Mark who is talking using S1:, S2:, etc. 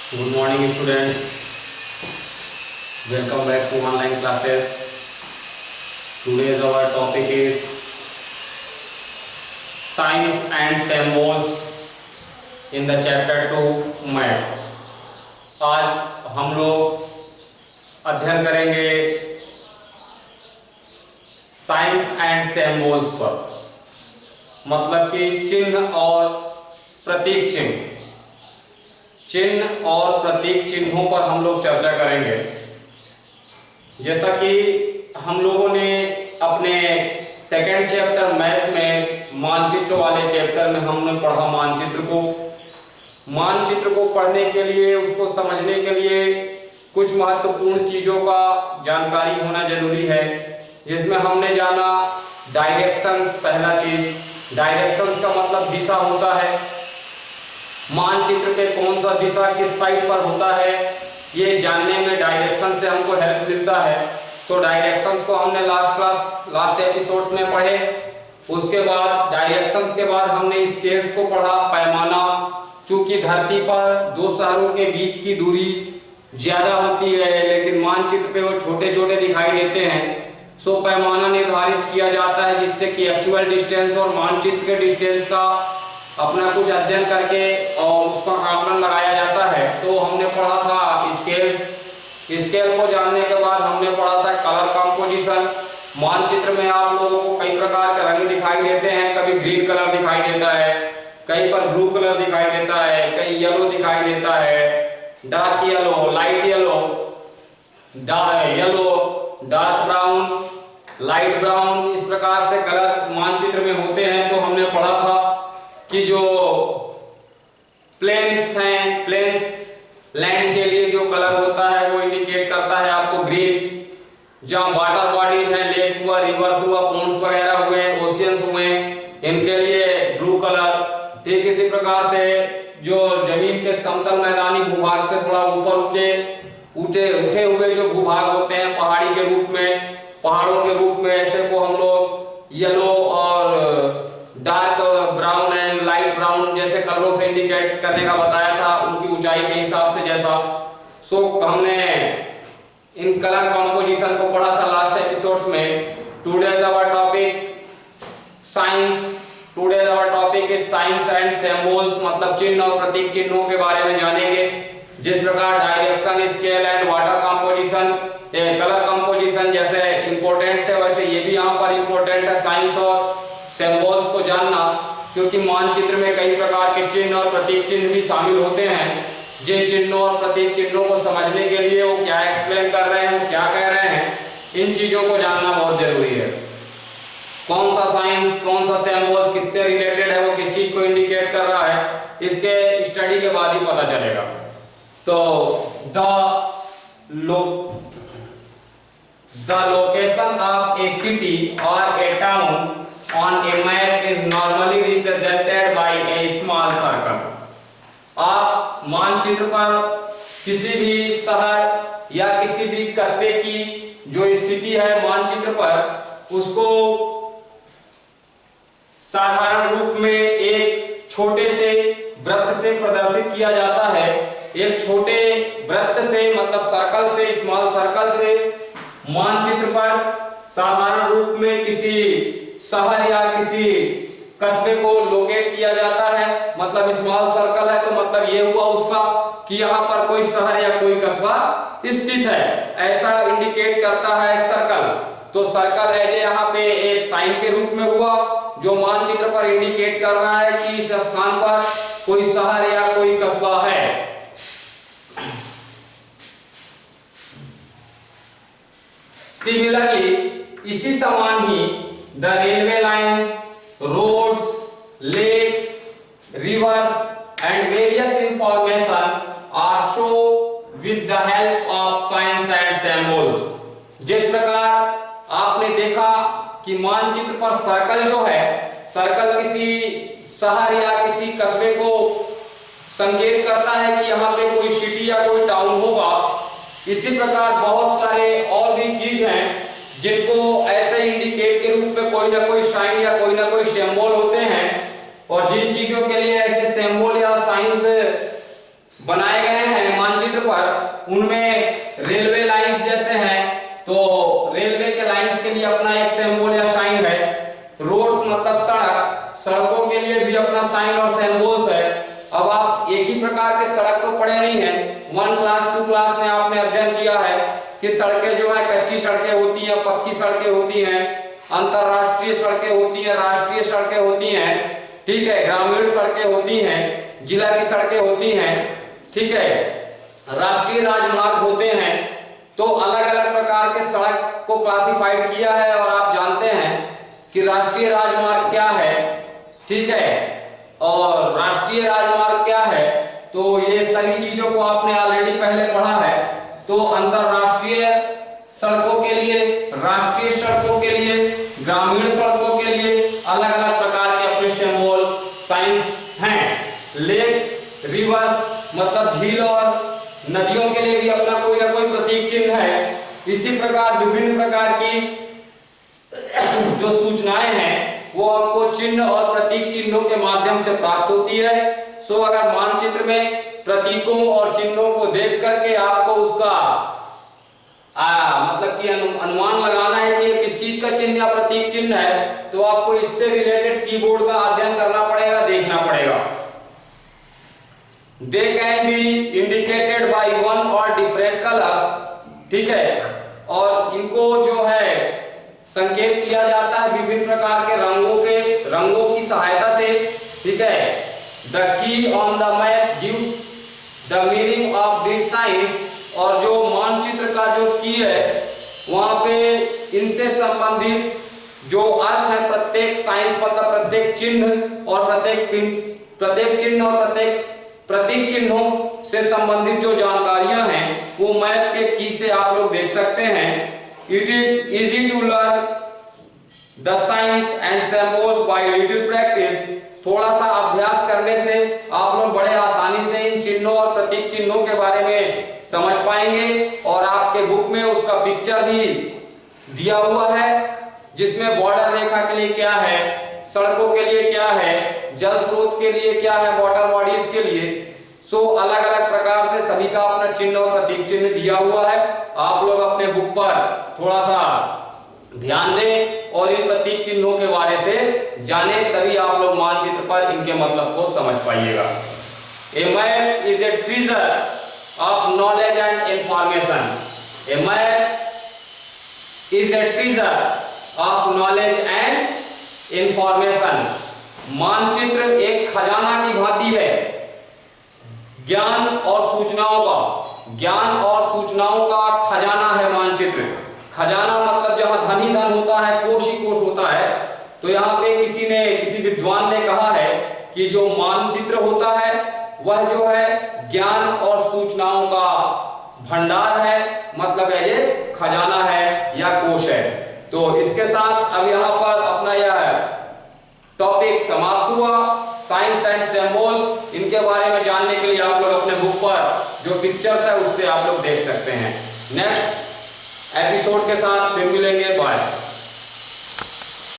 S1: Good morning, students. Welcome back to online classes. Today's our topic is science and symbols in the chapter 2 math. आज हम लोग अध्ययन करेंगे science and symbols पर, मतलब कि चिन्ह और प्रतीक चिन्हों पर हम लोग चर्चा करेंगे। जैसा कि हम लोगों ने अपने सेकंड चैप्टर मैथ में मानचित्र वाले चैप्टर में हमने पढ़ा मानचित्र को पढ़ने के लिए, उसको समझने के लिए कुछ महत्वपूर्ण चीज़ों का जानकारी होना जरूरी है, जिसमें हमने जाना डायरेक्शंस। पहला चीज डायरेक्शंस का मतलब दिशा होता है। मानचित्र पे कौन सा दिशा किस साइड पर होता है, ये जानने में डायरेक्शन से हमको हेल्प मिलता है। तो डायरेक्शंस को हमने लास्ट एपिसोड्स में पढ़े। उसके बाद डायरेक्शंस के बाद हमने स्केल्स को पढ़ा, पैमाना। चूंकि धरती पर दो शहरों के बीच की दूरी ज्यादा होती है, लेकिन मानचित्र पे वो छोटे छोटे दिखाई देते हैं, सो पैमाना निर्धारित किया जाता है, जिससे कि एक्चुअल डिस्टेंस और मानचित्र के डिस्टेंस का अपना कुछ अध्ययन करके और उसका आकलन लगाया जाता है। तो हमने पढ़ा था स्केल को जानने के बाद हमने पढ़ा था कलर कंपोजिशन। मानचित्र में आप लोगों को कई प्रकार के रंग दिखाई देते हैं। कभी ग्रीन कलर दिखाई देता है, कहीं पर ब्लू कलर दिखाई देता है, कहीं येलो दिखाई देता है, dark yellow, light yellow, dark brown, light brown. इस प्रकार से कलर मानचित्र में होते हैं। तो हमने पढ़ा था कि जो प्लेन्स हैं, प्लेन्स लैंड के लिए जो कलर होता है वो इंडिकेट करता है आपको ग्रीन। जहाँ वाटर बॉडीज हैं, लेक हुआ, रिवर्स हुआ, पॉन्ड्स वगैरह हुए, ओशियंस हुए, इनके लिए ब्लू कलर। ठीक इसी प्रकार से जो जमीन के समतल मैदानी भूभाग से थोड़ा ऊपर उठे हुए जो भूभाग होते हैं पहाड़ों के रूप में, ऐसे को हम लोग येलो और dark brown and light brown जैसे कलरों से इंडिकेट करने का बताया था, उनकी ऊंचाई के हिसाब से जैसा। सो हमने इन कलर कंपोजिशन को पढ़ा था लास्ट एपिसोड्स में। Today's our topic is science and symbols, मतलब चिन्ह और प्रतीक चिन्हों के बारे में जानेंगे। जिस प्रकार direction, scale and water composition, colour composition जैसे इंपॉर्टेंट है, वैसे ये भी यहाँ पर इंपॉर्टेंट है साइंस और सिंबल्स को जानना, क्योंकि मानचित्र में कई प्रकार के चिन्ह और प्रतीक चिन्ह भी शामिल होते हैं। जिन चिन्हों और प्रतीक चिन्हों को समझने के लिए वो क्या एक्सप्लेन कर रहे हैं, वो क्या कह रहे हैं, इन चीजों को जानना बहुत जरूरी है। कौन सा साइंस, कौन सा सिंबल किससे रिलेटेड है, वो किस चीज को इंडिकेट कर रहा है, इसके स्टडी के बाद ही पता चलेगा। तो the location of A city और ए town on a map is normally represented by a small circle। आप मानचित्र पर किसी भी शहर या किसी भी कस्बे की जो स्थिति है मानचित्र पर, उसको साधारण रूप में एक छोटे से वृत्त से प्रदर्शित किया जाता है। एक छोटे वृत्त से, मतलब सर्कल से, स्मॉल सर्कल से मानचित्र पर साधारण रूप में किसी शहर या किसी कस्बे को लोकेट किया जाता है। मतलब स्मॉल सर्कल है तो मतलब ये हुआ उसका कि यहाँ पर कोई शहर या कोई कस्बा स्थित है, ऐसा इंडिकेट करता है सर्कल। तो सर्कल है यहाँ पे एक साइन के रूप में हुआ, जो मानचित्र पर इंडिकेट कर रहा है कि इस स्थान पर कोई शहर या कोई कस्बा है। सिमिलरली, इसी समान ही the railway lines, roads, lakes, rivers and various information are shown with the help of signs and symbols। जिस प्रकार आपने देखा कि मानचित्र पर सर्कल जो है, सर्कल किसी शहर या किसी कस्बे को संकेत करता है कि यहाँ पे कोई सिटी या कोई टाउन होगा। इसी प्रकार बहुत सारे और भी चीज हैं जिनको ऐसे इंडिकेट के रूप में कोई ना कोई साइन या कोई ना कोई सिंबल होते हैं, और जिन चीजों के लिए ऐसे सिंबल या साइंस बनाए गए हैं मानचित्र पर उनमें रेलवे लाइंस जैसे हैं, तो रेलवे के लाइंस के लिए अपना एक सिंबल या साइन है। रोड्स मतलब सड़क, सड़कों के लिए भी अपना साइन और सिंबल्स है। अब आप एक ही प्रकार के सड़क तो पढ़े नहीं हैं, 1 क्लास 2 क्लास में आपने अध्ययन किया है कि सड़कें जो है कच्ची सड़कें होती हैं, पक्की सड़कें होती हैं, अंतरराष्ट्रीय सड़कें होती हैं, राष्ट्रीय सड़कें होती हैं, ठीक है, ग्रामीण सड़कें होती हैं, जिला की सड़कें होती हैं, ठीक है, राष्ट्रीय राजमार्ग होते हैं। तो अलग अलग प्रकार के सड़क को क्लासिफाइड किया है और आप जानते हैं कि राष्ट्रीय राजमार्ग क्या है, ठीक है, और राष्ट्रीय राजमार्ग क्या है, तो ये सभी चीजों को आपने ऑलरेडी पहले पढ़ा है। तो अंतरराष्ट्रीय सड़कों के लिए, राष्ट्रीय सड़कों के लिए, ग्रामीण सड़कों के लिए अलग अलग प्रकार के अपने सिंबल साइंस हैं। लेक्स, रिवर्स मतलब झील और नदियों के लिए भी अपना कोई ना कोई प्रतीक चिन्ह है। इसी प्रकार विभिन्न प्रकार की जो सूचनाएं हैं वो आपको चिन्ह और प्रतीक चिन्हों के माध्यम से प्राप्त होती है। सो अगर मानचित्र में प्रतीकों और चिन्हों को देख करके आपको उसका मतलब कि अनुमान लगाना है कि किस चीज का चिन्ह या प्रतीक चिन्ह है, तो आपको इससे रिलेटेड कीबोर्ड का अध्ययन करना पड़ेगा, देखना पड़ेगा। They can be indicated by one or different colors, ठीक है, और इनको जो है संकेत किया जाता है विभिन्न प्रकार के रंगों की सहायता से, ठीक है। The key on the map gives the meaning of this sign, और जो मानचित्र का जो की है वहां पे इनसे संबंधित जो अर्थ है प्रत्येक साइन मतलब प्रत्येक चिन्ह और प्रत्येक चिन्ह और प्रतीक चिन्हों से संबंधित जो जानकारियां हैं वो मैप के की से आप लोग देख सकते हैं। It is easy to learn the science and symbols by little practice. थोड़ा सा अभ्यास करने से आप लोग बड़े आसानी से इन चिन्हों और प्रतीक चिन्हों के बारे में समझ पाएंगे। और आपके बुक में उसका पिक्चर भी दिया हुआ है जिसमें बॉर्डर रेखा के लिए क्या है, सड़कों के लिए क्या है, जल स्रोत के लिए क्या है, वाटर बॉडीज के लिए। सो अलग अलग प्रकार से सभी का अपना चिन्ह और प्रतीक चिन्ह दिया हुआ है। आप लोग अपने बुक पर थोड़ा सा ध्यान दें और इन प्रतीक चिन्हों के बारे से जानें, तभी आप लोग मानचित्र पर इनके मतलब को समझ पाइएगा। A map is a treasure of knowledge and information. A map is a treasure of knowledge and information. मानचित्र एक खजाना की भांति है ज्ञान और सूचनाओं का खजाना है मानचित्र। खजाना मतलब जहां धन ही धन होता है, कोश ही कोश होता है। तो यहाँ पे किसी विद्वान ने कहा है कि जो मानचित्र होता है वह जो है ज्ञान और सूचनाओं का भंडार है, मतलब ये खजाना है या कोश है। तो इसके साथ अब यहाँ पर अपना यह टॉपिक समाप्त हुआ। साइंस एंड सिंबल्स, इनके बारे में जानने के लिए आप लोग अपने बुक पर जो पिक्चर्स है उससे आप लोग देख सकते हैं। नेक्स्ट एपिसोड के साथ फिर मिलेंगे, बाय।